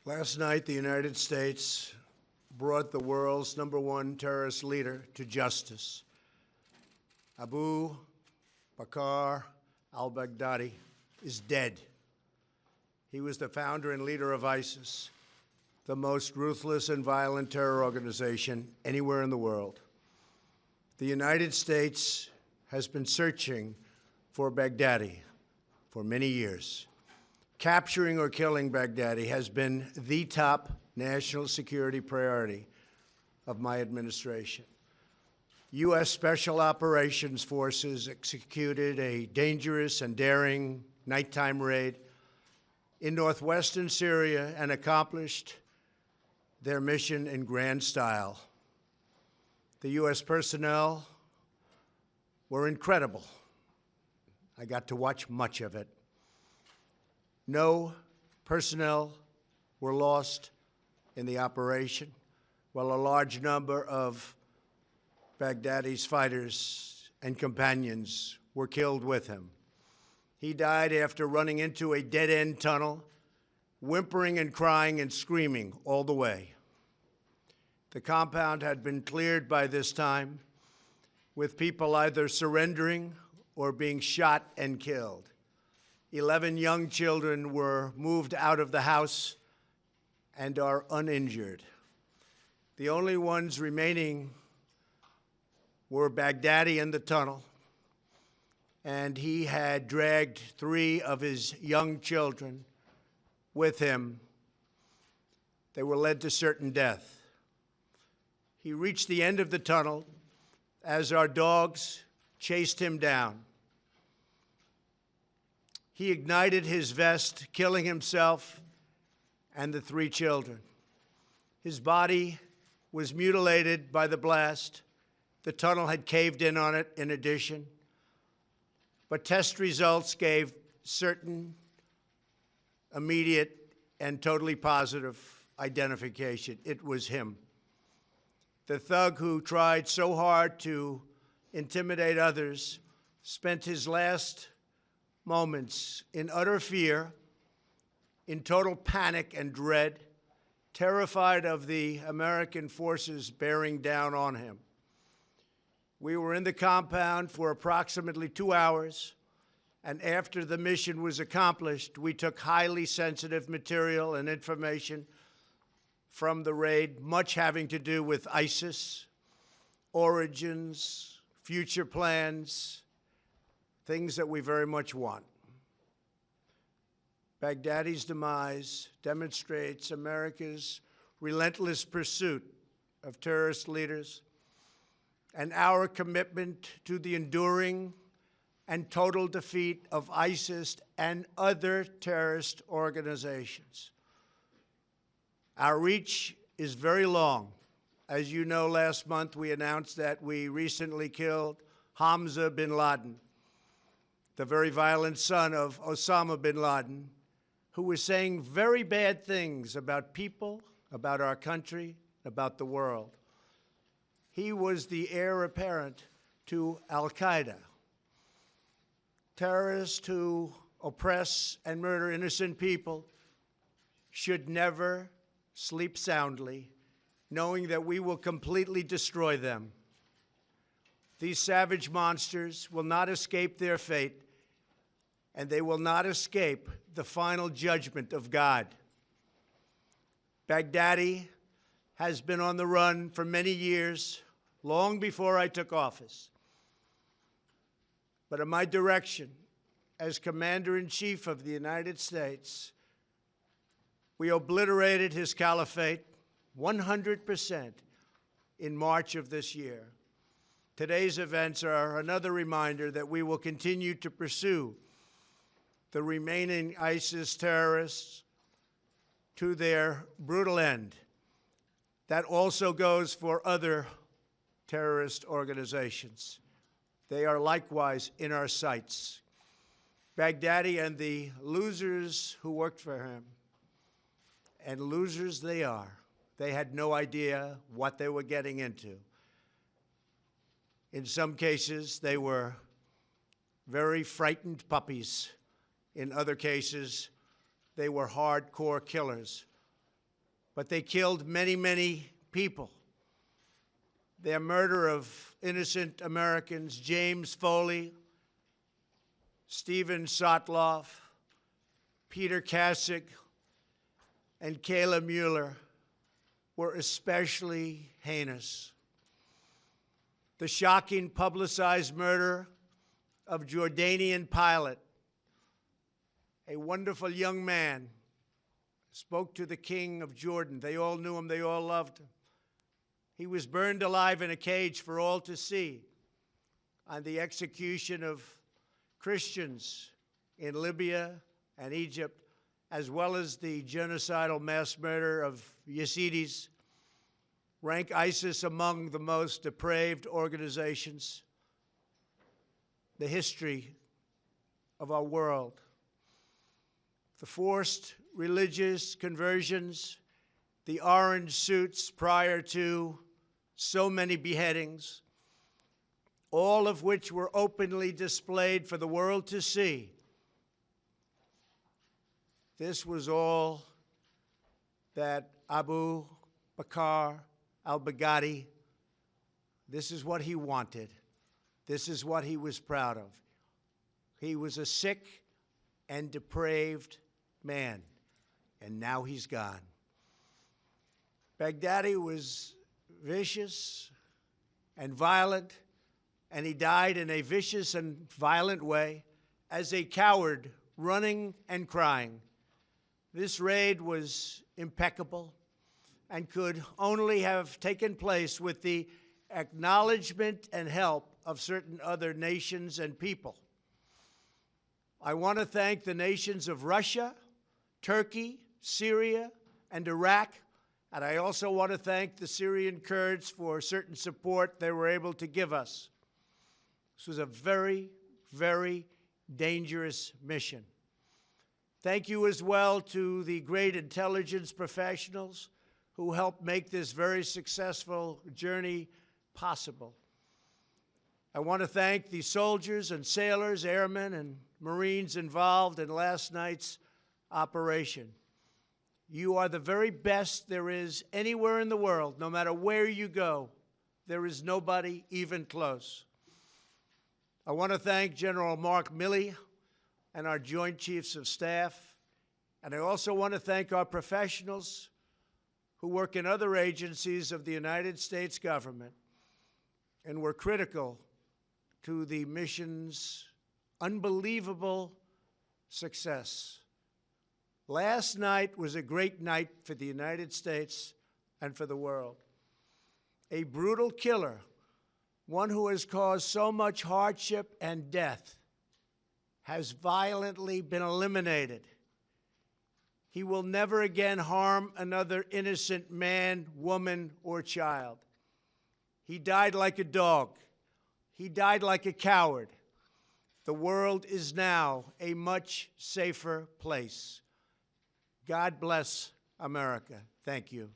Last night, the United States brought the world's #1 terrorist leader to justice. Abu Bakr al-Baghdadi is dead. He was the founder and leader of ISIS, the most ruthless and violent terror organization anywhere in the world. The United States has been searching for Baghdadi for many years. Capturing or killing Baghdadi has been the top national security priority of my administration. U.S. Special Operations Forces executed a dangerous and daring nighttime raid in northwestern Syria and accomplished their mission in grand style. The U.S. personnel were incredible. I got to watch much of it. No personnel were lost in the operation, while a large number of Baghdadi's fighters and companions were killed with him. He died after running into a dead-end tunnel, whimpering and crying and screaming all the way. The compound had been cleared by this time, with people either surrendering or being shot and killed. 11 young children were moved out of the house and are uninjured. The only ones remaining were Baghdadi in the tunnel, and he had dragged 3 of his young children with him. They were led to certain death. He reached the end of the tunnel as our dogs chased him down. He ignited his vest, killing himself and the 3 children. His body was mutilated by the blast. The tunnel had caved in on it in addition. But test results gave certain, immediate, and totally positive identification. It was him. The thug who tried so hard to intimidate others spent his last moments in utter fear, in total panic and dread, terrified of the American forces bearing down on him. We were in the compound for approximately 2 hours, and after the mission was accomplished, we took highly sensitive material and information from the raid, much having to do with ISIS, origins, future plans, things that we very much want. Baghdadi's demise demonstrates America's relentless pursuit of terrorist leaders and our commitment to the enduring and total defeat of ISIS and other terrorist organizations. Our reach is very long. As you know, last month we announced that we recently killed Hamza bin Laden, the very violent son of Osama bin Laden, who was saying very bad things about people, about our country, about the world. He was the heir apparent to al-Qaeda. Terrorists who oppress and murder innocent people should never sleep soundly, knowing that we will completely destroy them. These savage monsters will not escape their fate, and they will not escape the final judgment of God. Baghdadi has been on the run for many years, long before I took office. But at my direction, as Commander-in-Chief of the United States, we obliterated his caliphate 100% in March of this year. Today's events are another reminder that we will continue to pursue the remaining ISIS terrorists to their brutal end. That also goes for other terrorist organizations. They are likewise in our sights. Baghdadi and the losers who worked for him, and losers they are. They had no idea what they were getting into. In some cases, they were very frightened puppies. In other cases, they were hardcore killers but they killed many, many people. Their murder of innocent Americans, James Foley, Stephen Sotloff, Peter Kasich, and Kayla Mueller, were especially heinous. The shocking publicized murder of Jordanian pilot, a wonderful young man, spoke to the king of Jordan. They all knew him, they all loved him. He was burned alive in a cage for all to see on the execution of Christians in Libya and Egypt, as well as the genocidal mass murder of Yazidis, rank ISIS among the most depraved organizations in the history of our world. The forced religious conversions, the orange suits prior to so many beheadings, all of which were openly displayed for the world to see. This was all that Abu Bakr al-Baghdadi, this is what he wanted. This is what he was proud of. He was a sick and depraved man, and now he's gone. Baghdadi was vicious and violent, and he died in a vicious and violent way as a coward, running and crying. This raid was impeccable and could only have taken place with the acknowledgement and help of certain other nations and people. I want to thank the nations of Russia, Turkey, Syria, and Iraq, and I also want to thank the Syrian Kurds for certain support they were able to give us. This was a very, very dangerous mission. Thank you as well to the great intelligence professionals who helped make this very successful journey possible. I want to thank the soldiers and sailors, airmen, and Marines involved in last night's operation. You are the very best there is anywhere in the world. No matter where you go, there is nobody even close. I want to thank General Mark Milley and our Joint Chiefs of Staff, and I also want to thank our professionals who work in other agencies of the United States government and were critical to the mission's unbelievable success. Last night was a great night for the United States and for the world. A brutal killer, one who has caused so much hardship and death, has violently been eliminated. He will never again harm another innocent man, woman, or child. He died like a dog. He died like a coward. The world is now a much safer place. God bless America. Thank you.